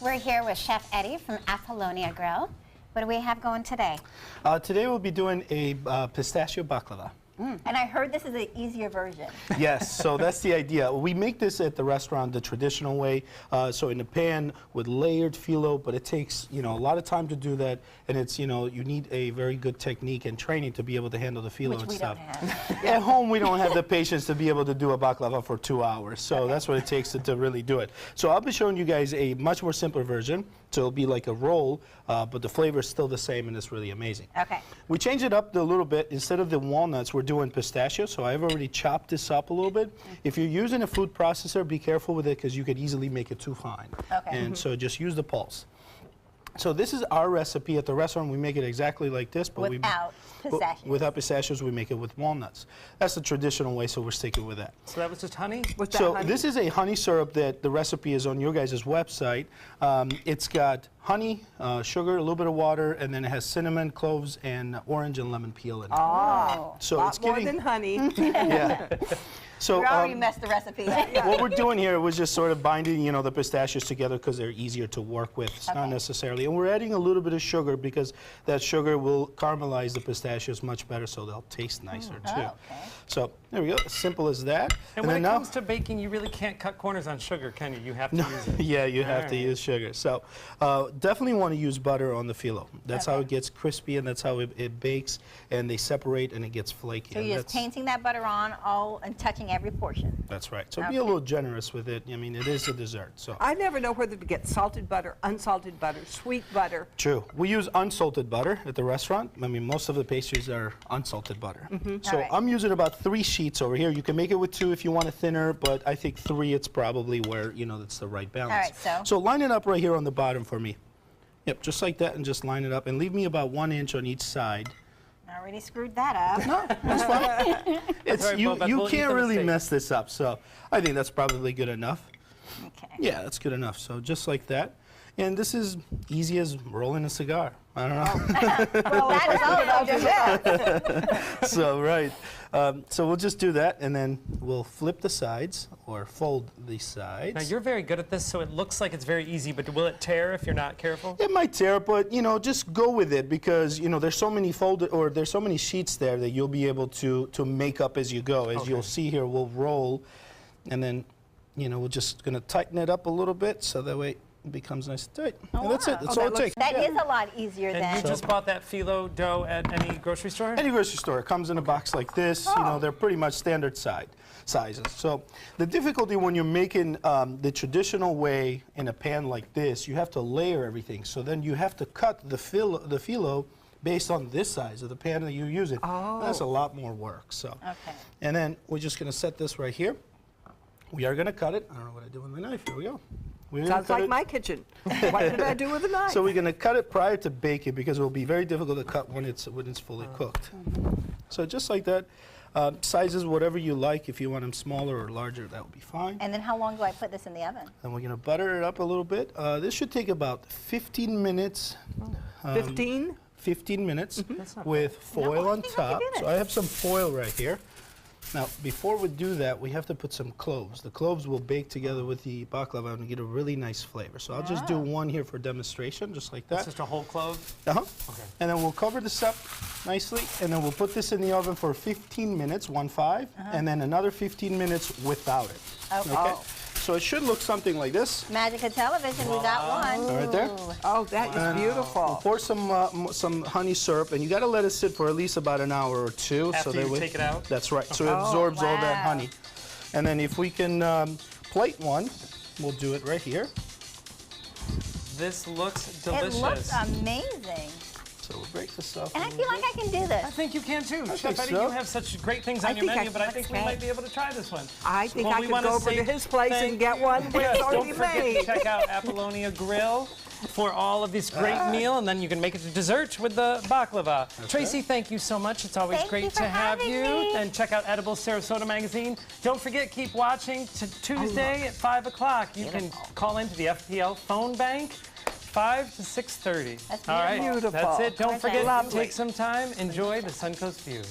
We're here with Chef Eddie from Apollonia Grill. What do we have going today? Today we'll be doing a pistachio baklava. And I heard this is an easier version. Yes, so that's the idea. We make this at the restaurant the traditional way, so in a pan with layered phyllo, but it takes, a lot of time to do that, and it's, you need a very good technique and training to be able to handle the phyllo and stuff. Which we don't have. At home, we don't have the patience to be able to do a baklava for 2 hours, so that's what it takes to really do it. So I'll be showing you guys a much more simpler version, so it'll be like a roll, but the flavor is still the same, and it's really amazing. Okay. We changed it up a little bit. Instead of the walnuts, we're doing pistachio, so I've already chopped this up a little bit. If you're using a food processor, be careful with it because you could easily make it too fine. Okay. And so just use the pulse. So this is our recipe at the restaurant. We make it exactly like this, but Without pistachios. Without pistachios, we make it with walnuts. That's the traditional way, so we're sticking with that. So that was just honey? So this is a honey syrup that the recipe is on your guys' website. It's got honey, sugar, a little bit of water, and then it has cinnamon, cloves, and orange and lemon peel in it. Oh. So it's more than honey. Yeah. So We already messed the recipe up. what we're doing here was just sort of binding, the pistachios together because they're easier to work with. It's not necessarily. And we're adding a little bit of sugar because that sugar will caramelize the pistachios much better, so they'll taste nicer too. Okay. So there we go. As simple as that. And when it comes to baking, you really can't cut corners on sugar, can you? You have to use it. Yeah, you have to use sugar. So definitely want to use butter on the phyllo. That's how it gets crispy, and that's how it bakes, and they separate, and it gets flaky. So you're just painting that butter on and touching every portion. That's right. So be a little generous with it. I mean, it is a dessert. So I never know whether to get salted butter, unsalted butter, sweet butter. True. We use unsalted butter at the restaurant. I mean, most of the pastries are unsalted butter. So I'm using about 3 sheets over here. You can make it with 2 if you want it thinner, but I think 3, it's probably where, that's the right balance. All right, so line it up right here on the bottom for me. Yep, just like that, and just line it up. And leave me about 1 inch on each side. I already screwed that up. No, that's fine. You can't really mess this up, so I think that's probably good enough. Okay. Yeah, that's good enough. So just like that. And this is easy as rolling a cigar. I don't know. Well, that is all different. So, right. So we'll just do that, and then we'll flip the sides, or fold the sides. Now, you're very good at this, so it looks like it's very easy, but will it tear if you're not careful? It might tear, but, just go with it, because, there's so many there's so many sheets there that you'll be able to make up as you go. As you'll see here, we'll roll, and then, we're just going to tighten it up a little bit, so that way it becomes nice and tight. And that's it. That's all it takes. That is a lot easier than... And you just bought that phyllo dough at any grocery store? Any grocery store. It comes in a box like this. They're pretty much standard sizes. So the difficulty when you're making the traditional way in a pan like this, you have to layer everything. So then you have to cut the phyllo based on this size of the pan that you're using. That's a lot more work. So. Okay. And then we're just going to set this right here. We are going to cut it. I don't know what I did with my knife. Here we go. Sounds like my kitchen. What did I do with a knife? So we're going to cut it prior to baking because it will be very difficult to cut when it's fully cooked. So just like that, sizes whatever you like. If you want them smaller or larger, that would be fine. And then how long do I put this in the oven? And we're going to butter it up a little bit. This should take about 15 minutes. 15? 15 minutes with foil on top. So I have some foil right here. Now, before we do that, we have to put some cloves. The cloves will bake together with the baklava and get a really nice flavor. So I'll just do one here for demonstration, just like that. That's just a whole clove? Okay. And then we'll cover this up nicely, and then we'll put this in the oven for 15 minutes, 1-5, and then another 15 minutes without it. Okay? So it should look something like this. Magic of television, we got one. Right there. Oh, that is beautiful. We'll pour some honey syrup, and you got to let it sit for at least about an hour or 2. After you take it out? That's right. So it absorbs all that honey. And then if we can plate one, we'll do it right here. This looks delicious. It looks amazing. So we'll break this up. And I feel like I can do this. I think you can too. Chef Eddie, so. you have such great things on your menu, but I think we might be able to try this one. I think I could go over to his place and get one that's already Don't forget made. to check out Apollonia Grill for all of this great meal, and then you can make it a dessert with the baklava. Tracy, thank you so much. It's always great to have you. And check out Edible Sarasota magazine. Don't forget, keep watching Tuesday at 5 o'clock. You can call into the FPL phone bank. 5 to 6:30. That's all right, beautiful. That's it. Don't forget, Lovely. take some time. Enjoy the Suncoast view.